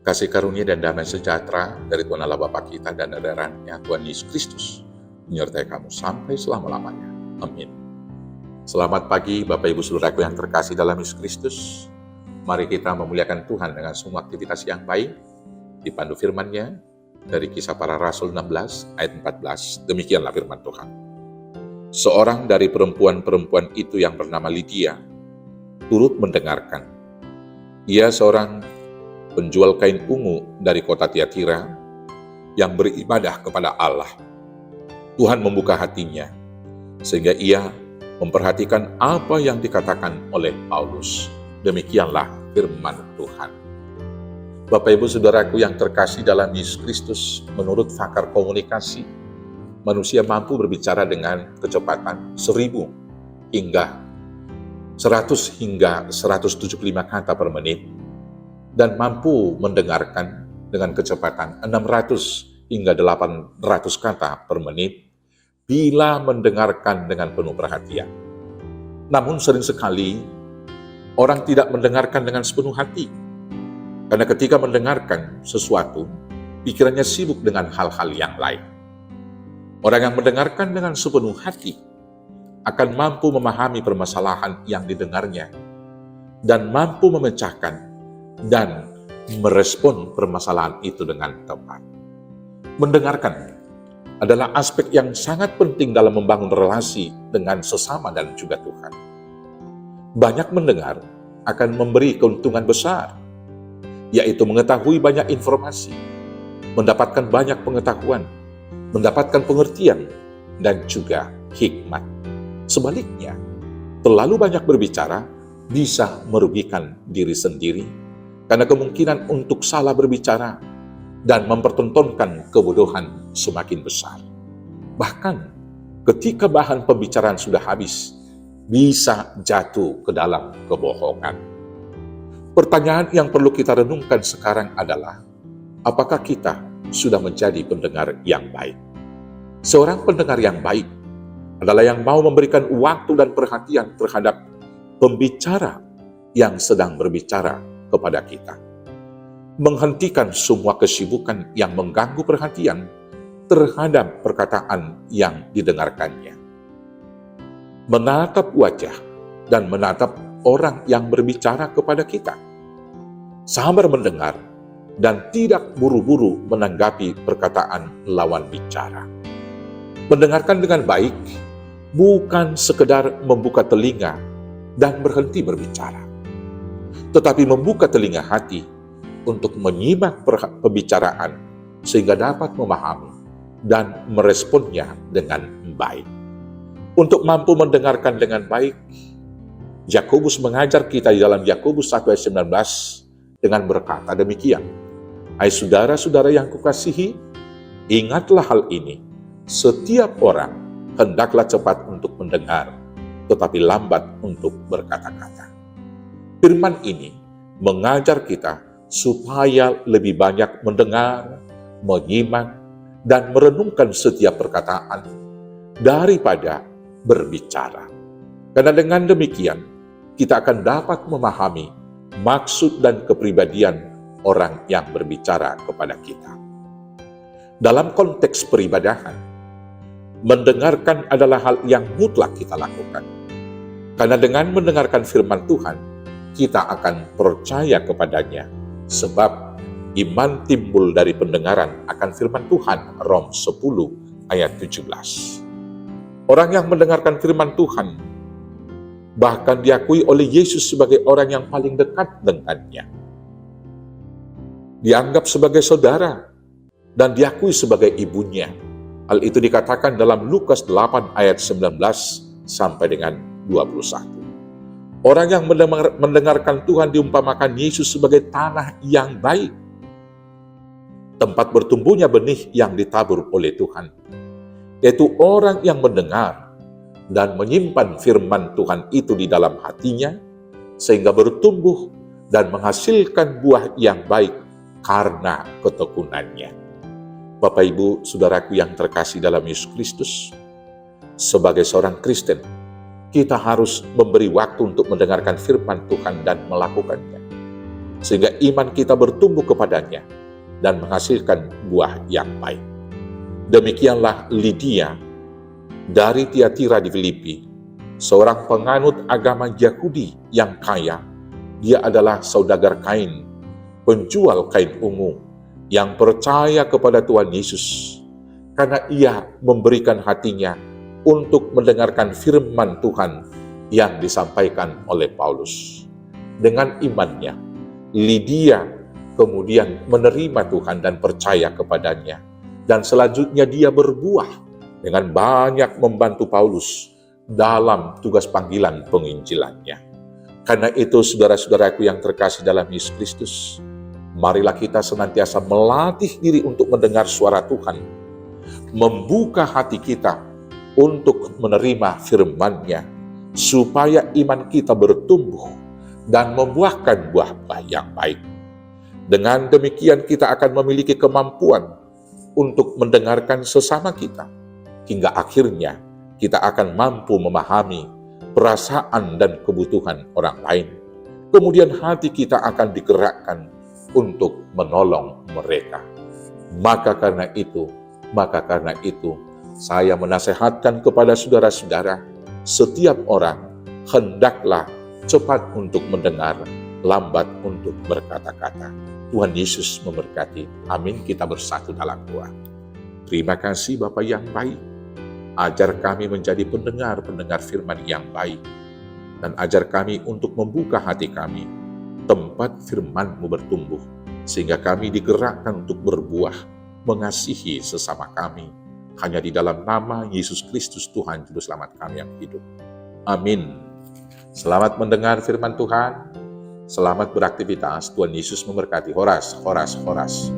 Kasih karunia dan damai sejahtera dari Tuhan Allah Bapa kita dan dari anaknya Tuhan Yesus Kristus menyertai kamu sampai selama-lamanya. Amin. Selamat pagi Bapak Ibu Saudaraku yang terkasih dalam Yesus Kristus. Mari kita memuliakan Tuhan dengan semua aktivitas yang baik. Dipandu firman-Nya dari Kisah Para Rasul 16 ayat 14. Demikianlah firman Tuhan. Seorang dari perempuan-perempuan itu yang bernama Lydia turut mendengarkan. Ia seorang penjual kain ungu dari kota Tiatira yang beribadah kepada Allah. Tuhan membuka hatinya sehingga ia memperhatikan apa yang dikatakan oleh Paulus. Demikianlah firman Tuhan. Bapak Ibu Saudaraku yang terkasih dalam Yesus Kristus, menurut pakar komunikasi, manusia mampu berbicara dengan kecepatan 1000 hingga 100 hingga 175 kata per menit, dan mampu mendengarkan dengan kecepatan 600 hingga 800 kata per menit bila mendengarkan dengan penuh perhatian. Namun sering sekali orang tidak mendengarkan dengan sepenuh hati, karena ketika mendengarkan sesuatu, pikirannya sibuk dengan hal-hal yang lain. Orang yang mendengarkan dengan sepenuh hati akan mampu memahami permasalahan yang didengarnya dan mampu memecahkan dan merespon permasalahan itu dengan tepat. Mendengarkan adalah aspek yang sangat penting dalam membangun relasi dengan sesama dan juga Tuhan. Banyak mendengar akan memberi keuntungan besar, yaitu mengetahui banyak informasi, mendapatkan banyak pengetahuan, mendapatkan pengertian, dan juga hikmat. Sebaliknya, terlalu banyak berbicara bisa merugikan diri sendiri, karena kemungkinan untuk salah berbicara dan mempertontonkan kebodohan semakin besar. Bahkan ketika bahan pembicaraan sudah habis, bisa jatuh ke dalam kebohongan. Pertanyaan yang perlu kita renungkan sekarang adalah, apakah kita sudah menjadi pendengar yang baik? Seorang pendengar yang baik adalah yang mau memberikan waktu dan perhatian terhadap pembicara yang sedang berbicara kepada kita. Menghentikan semua kesibukan yang mengganggu perhatian terhadap perkataan yang didengarkannya. Menatap wajah dan menatap orang yang berbicara kepada kita. Sabar mendengar dan tidak buru-buru menanggapi perkataan lawan bicara. Mendengarkan dengan baik bukan sekedar membuka telinga dan berhenti berbicara, tetapi membuka telinga hati untuk menyimak pembicaraan sehingga dapat memahami dan meresponnya dengan baik. Untuk mampu mendengarkan dengan baik, Yakobus mengajar kita di dalam Yakobus 1 ayat 19 dengan berkata demikian, "Hai saudara-saudara yang kukasihi, ingatlah hal ini, setiap orang hendaklah cepat untuk mendengar, tetapi lambat untuk berkata-kata." Firman ini mengajar kita supaya lebih banyak mendengar, menyimak, dan merenungkan setiap perkataan daripada berbicara. Karena dengan demikian, kita akan dapat memahami maksud dan kepribadian orang yang berbicara kepada kita. Dalam konteks peribadahan, mendengarkan adalah hal yang mutlak kita lakukan. Karena dengan mendengarkan firman Tuhan, kita akan percaya kepadanya, sebab iman timbul dari pendengaran akan firman Tuhan. Rom 10 ayat 17. Orang yang mendengarkan firman Tuhan bahkan diakui oleh Yesus sebagai orang yang paling dekat dengannya. Dianggap sebagai saudara dan diakui sebagai ibunya. Hal itu dikatakan dalam Lukas 8 ayat 19 sampai dengan 21. Orang yang mendengarkan Tuhan diumpamakan Yesus sebagai tanah yang baik, tempat bertumbuhnya benih yang ditabur oleh Tuhan, yaitu orang yang mendengar dan menyimpan firman Tuhan itu di dalam hatinya, sehingga bertumbuh dan menghasilkan buah yang baik karena ketekunannya. Bapak Ibu Saudaraku yang terkasih dalam Yesus Kristus, sebagai seorang Kristen, kita harus memberi waktu untuk mendengarkan firman Tuhan dan melakukannya. sehingga iman kita bertumbuh kepadanya dan menghasilkan buah yang baik. Demikianlah Lydia dari Tiatira di Filipi, seorang penganut agama Yahudi yang kaya. Dia adalah saudagar kain, penjual kain ungu, yang percaya kepada Tuhan Yesus, karena ia memberikan hatinya untuk mendengarkan firman Tuhan yang disampaikan oleh Paulus. Dengan imannya, Lydia kemudian menerima Tuhan dan percaya kepadanya. Dan selanjutnya dia berbuah dengan banyak membantu Paulus dalam tugas panggilan penginjilannya. Karena itu, saudara-saudaraku yang terkasih dalam Yesus Kristus, marilah kita senantiasa melatih diri untuk mendengar suara Tuhan, membuka hati kita untuk menerima firman-Nya, supaya iman kita bertumbuh dan membuahkan buah-buah yang baik. Dengan demikian kita akan memiliki kemampuan untuk mendengarkan sesama kita, hingga akhirnya kita akan mampu memahami perasaan dan kebutuhan orang lain. Kemudian hati kita akan digerakkan untuk menolong mereka. Maka karena itu, saya menasehatkan kepada saudara-saudara, setiap orang hendaklah cepat untuk mendengar, lambat untuk berkata-kata. Tuhan Yesus memberkati. Amin. Kita bersatu dalam doa. Terima kasih Bapa yang baik. Ajar kami menjadi pendengar-pendengar firman yang baik. Dan ajar kami untuk membuka hati kami, tempat firman-Mu bertumbuh, sehingga kami digerakkan untuk berbuah, mengasihi sesama kami. Hanya di dalam nama Yesus Kristus Tuhan Juru Selamat kami yang hidup. Amin. Selamat mendengar firman Tuhan. Selamat beraktivitas. Tuhan Yesus memberkati. Horas, horas, horas.